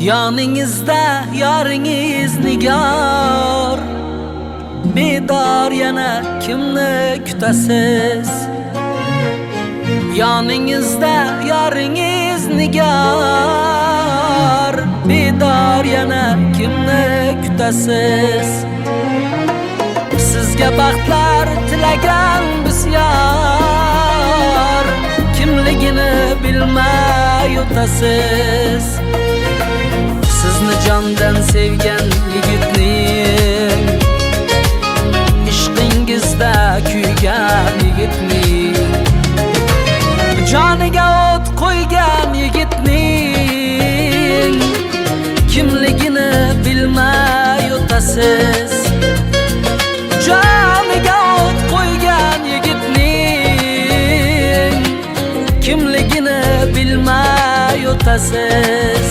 Yoningizda yoringiz nigor, bedor yana kimni kutasiz? Yoningizda yoringiz nigor, bedor yana kimni kutasiz? Sizga baxtlar tilagan bisyor, kimligini bilmay o'tasiz. Sizni jondan sevgan yigitning, ishqingizda kuygan yigitning, joniga o't qo'ygan yigitning, kimligini bilmay o'tasiz. Joniga o't qo'ygan yigitning, kimligini bilmay o'tasiz.